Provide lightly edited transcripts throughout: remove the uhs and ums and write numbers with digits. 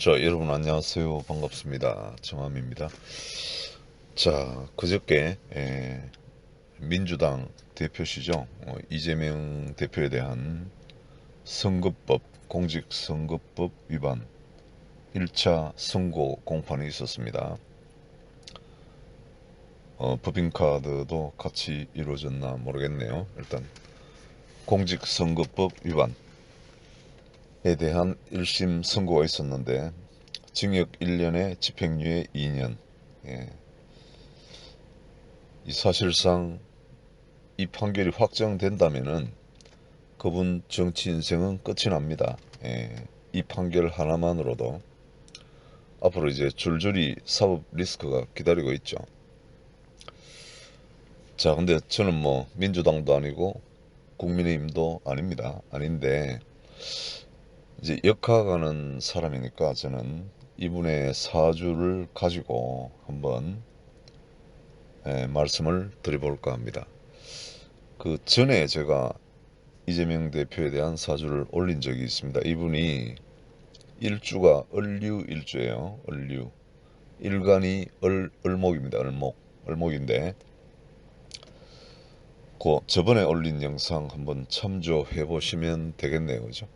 자, 여러분 안녕하세요. 반갑습니다. 정함입니다. 자, 그저께 민주당 대표시죠. 이재명 대표에 대한 선거법, 공직선거법 위반 1차 선고 공판이 있었습니다. 법인카드도 같이 이루어졌나 모르겠네요. 일단 공직선거법 위반에 대한 1심 선고가 있었는데 징역 1년에 집행유예 2년. 이 사실상 이 판결이 확정된다면은 그분 정치 인생은 끝이 납니다. 이 판결 하나만으로도 앞으로 이제 줄줄이 사법 리스크가 기다리고 있죠. 자, 근데 저는 뭐 민주당도 아니고 국민의힘도 아닙니다. 아닌데 이제 역학하는 사람이니까 저는 이분의 사주를 가지고 한번 말씀을 드려볼까 합니다. 그 전에 제가 이재명 대표에 대한 사주를 올린 적이 있습니다. 이분이 일주가 을류 일주예요. 을류. 일간이 을목입니다. 을목인데 그 저번에 올린 영상 한번 참조해 보시면 되겠네요. 그죠?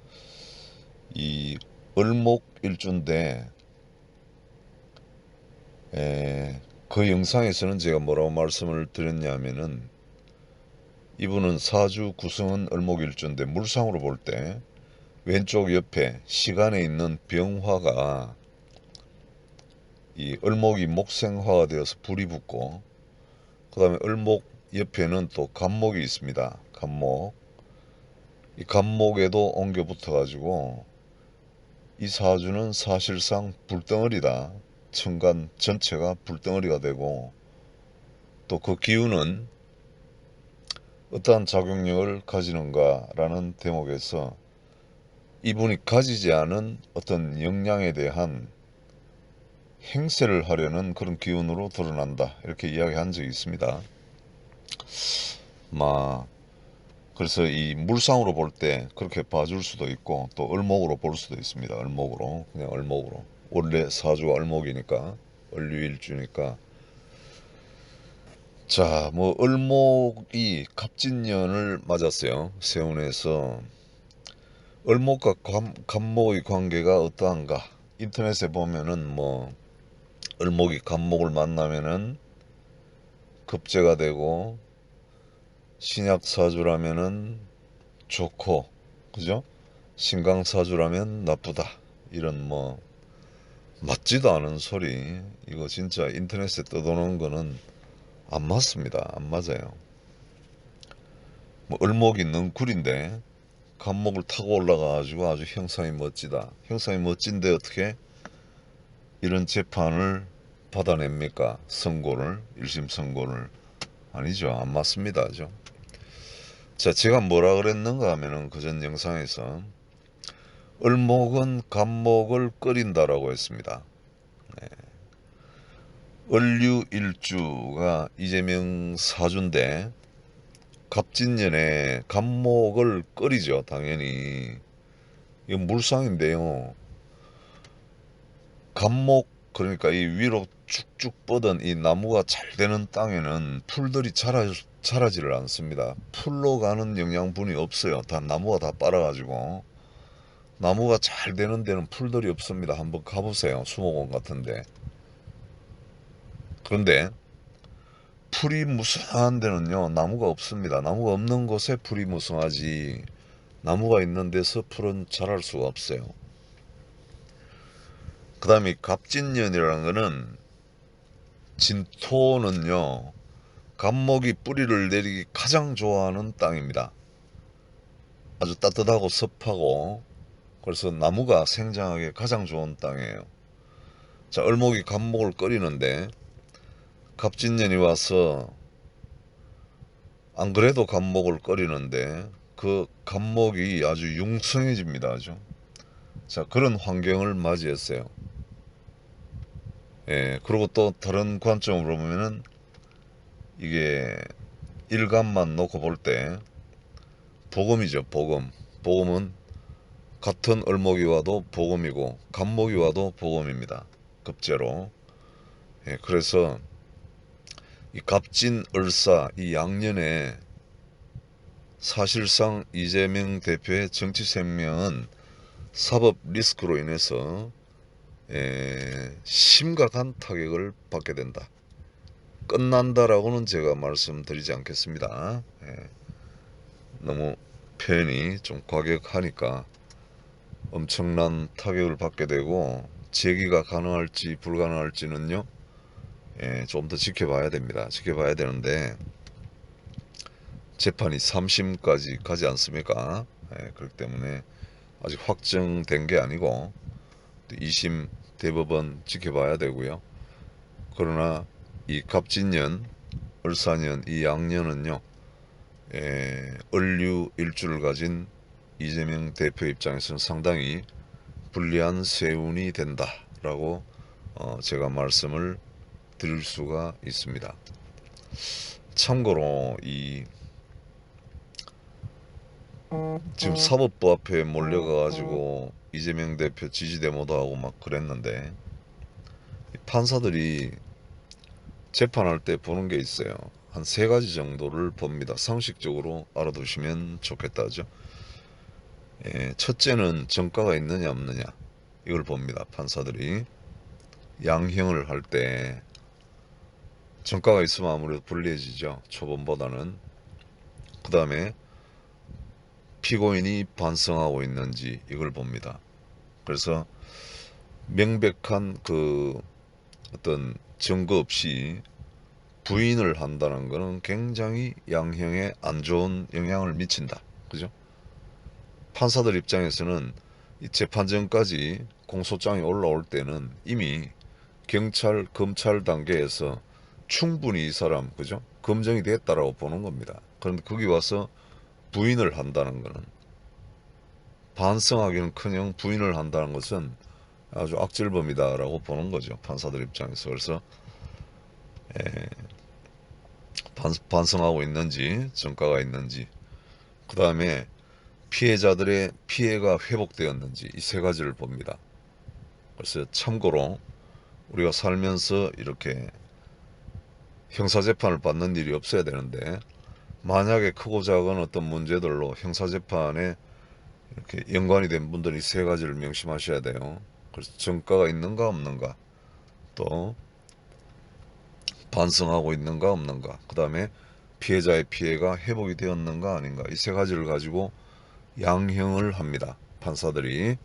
이 을목 일주인데 그 영상에서는 제가 뭐라고 말씀을 드렸냐면은 이분은 사주 구성은 을목일주인데 물상으로 볼 때 왼쪽 옆에 시간에 있는 병화가 이 을목이 목생화가 되어서 불이 붙고 그 다음에 을목 옆에는 또 간목이 있습니다. 간목. 이 간목에도 옮겨 붙어 가지고 이 사주는 사실상 불덩어리다. 천간 전체가 불덩어리가 되고 또 그 기운은 어떠한 작용력을 가지는가라는 대목에서 이분이 가지지 않은 어떤 역량에 대한 행세를 하려는 그런 기운으로 드러난다. 이렇게 이야기한 적이 있습니다. 그래서 이 물상으로 볼 때 그렇게 봐줄 수도 있고 또 을목으로 볼 수도 있습니다. 을목으로 그냥 을목으로 원래 사주가 을목이니까 을류일주니까 자, 뭐 을목이 갑진년을 맞았어요. 세운에서 을목과 간목의 관계가 어떠한가? 인터넷에 보면은 뭐 을목이 간목을 만나면은 급제가 되고 신약 사주라면은 좋고 그죠? 신강 사주라면 나쁘다. 이런 뭐 맞지도 않은 소리. 이거 진짜 인터넷에 떠도는 거는 안 맞습니다. 안 맞아요. 뭐 을목이 능굴인데 간목을 타고 올라가가지고 아주 형상이 멋지다. 형상이 멋진데 어떻게 이런 재판을 받아냅니까? 선고를, 1심 선고를. 아니죠. 안 맞습니다. 죠. 자, 제가 뭐라 그랬는가 하면은 그전 영상에서 을목은 간목을 끓인다라고 했습니다. 을류일주가 이재명 사주인데 갑진년에 간목을 끓이죠. 당연히. 이건 물상인데요. 간목 그러니까 이 위로 쭉쭉 뻗은 이 나무가 잘 되는 땅에는 풀들이 자라지를 않습니다. 풀로 가는 영양분이 없어요. 다 나무가 다 빨아가지고 나무가 잘 되는 데는 풀들이 없습니다. 한번 가보세요. 수목원 같은데. 그런데 풀이 무성한 데는요 나무가 없습니다. 나무가 없는 곳에 풀이 무성하지 나무가 있는 데서 풀은 자랄 수가 없어요. 그 다음에 갑진년이라는 거는 진토는요 갑목이 뿌리를 내리기 가장 좋아하는 땅입니다. 아주 따뜻하고 습하고 그래서 나무가 생장하기 가장 좋은 땅이에요. 자, 을목이 갑목을 끓이는데 갑진년이 와서 안 그래도 갑목을 끓이는데 그 갑목이 아주 융성해집니다. 아주. 자, 그런 환경을 맞이했어요. 그리고 또 다른 관점으로 보면은 이게 일간만 놓고 볼 때 복음이죠. 복음. 복음은 같은 을목이 와도 복음이고 간목이 와도 복음입니다. 급제로. 예, 그래서 이 갑진 을사 이 양년에 사실상 이재명 대표의 정치 생명은 사법 리스크로 인해서 심각한 타격을 받게 된다. 끝난다라고는 제가 말씀드리지 않겠습니다. 너무 표현이 좀 과격하니까 엄청난 타격을 받게 되고 재기가 가능할지 불가능할지는요 좀 더 지켜봐야 됩니다. 지켜봐야 되는데 재판이 3심까지 가지 않습니까? 그렇기 때문에 아직 확정된 게 아니고 2심 대법원 지켜봐야 되고요. 그러나 이 갑진년, 을사년, 이 양년은요 을류 일주를 가진 이재명 대표 입장에서는 상당히 불리한 세운이 된다라고 제가 말씀을 드릴 수가 있습니다. 참고로 이 지금 사법부 앞에 몰려가 가지고 이재명 대표 지지데모도 하고 막 그랬는데 판사들이 재판할 때 보는 게 있어요. 한 3가지 정도를 봅니다. 상식적으로 알아두시면 좋겠다죠. 첫째는 정가가 있느냐 없느냐 이걸 봅니다. 판사들이 양형을 할 때 정가가 있으면 아무래도 불리해지죠. 초범보다는. 그 다음에 피고인이 반성하고 있는지 이걸 봅니다. 그래서 명백한 그 어떤 증거 없이 부인을 한다는 것은 굉장히 양형에 안 좋은 영향을 미친다. 그죠? 판사들 입장에서는 이 재판 전까지 공소장이 올라올 때는 이미 경찰, 검찰 단계에서 충분히 이 사람, 그죠? 검증이 됐다라고 보는 겁니다. 그런데 거기 와서 부인을 한다는 것은 반성하기는커녕 부인을 한다는 것은 아주 악질범이다라고 보는 거죠. 판사들 입장에서. 그래서 반성하고 있는지 정가가 있는지 그 다음에 피해자들의 피해가 회복되었는지 이 3가지를 봅니다. 그래서 참고로 우리가 살면서 이렇게 형사재판을 받는 일이 없어야 되는데 만약에 크고 작은 어떤 문제들로 형사재판에 이렇게 연관이 된 분들이 3가지를 명심하셔야 돼요. 그래서 정가가 있는가 없는가, 또 반성하고 있는가 없는가, 그 다음에 피해자의 피해가 회복이 되었는가 아닌가, 이 3가지를 가지고 양형을 합니다. 판사들이.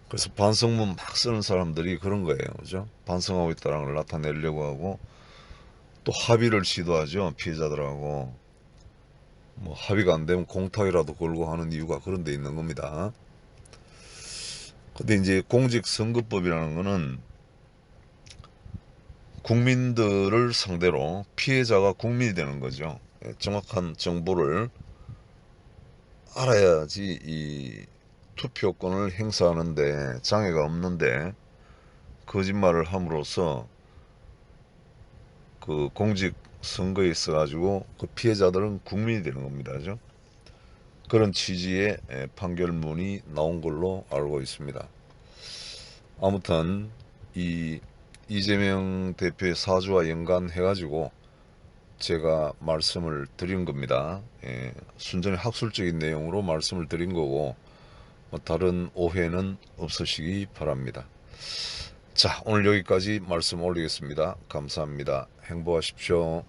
그래서 반성문 막 쓰는 사람들이 그런 거예요. 그죠? 반성하고 있다는 걸 나타내려고 하고 또 합의를 시도하죠. 피해자들하고. 뭐 합의가 안 되면 공탁이라도 걸고 하는 이유가 그런 데 있는 겁니다. 근데 이제 공직선거법이라는 거는 국민들을 상대로 피해자가 국민이 되는 거죠. 정확한 정보를 알아야지 이 투표권을 행사하는데 장애가 없는데 거짓말을 함으로써 그 공직선거에 있어 가지고 그 피해자들은 국민이 되는 겁니다. 그죠? 그런 취지의 판결문이 나온 걸로 알고 있습니다. 아무튼 이 이재명 대표의 사주와 연관해 가지고 제가 말씀을 드린 겁니다. 순전히 학술적인 내용으로 말씀을 드린 거고 뭐 다른 오해는 없으시기 바랍니다. 자, 오늘 여기까지 말씀 올리겠습니다. 감사합니다. 행복하십시오.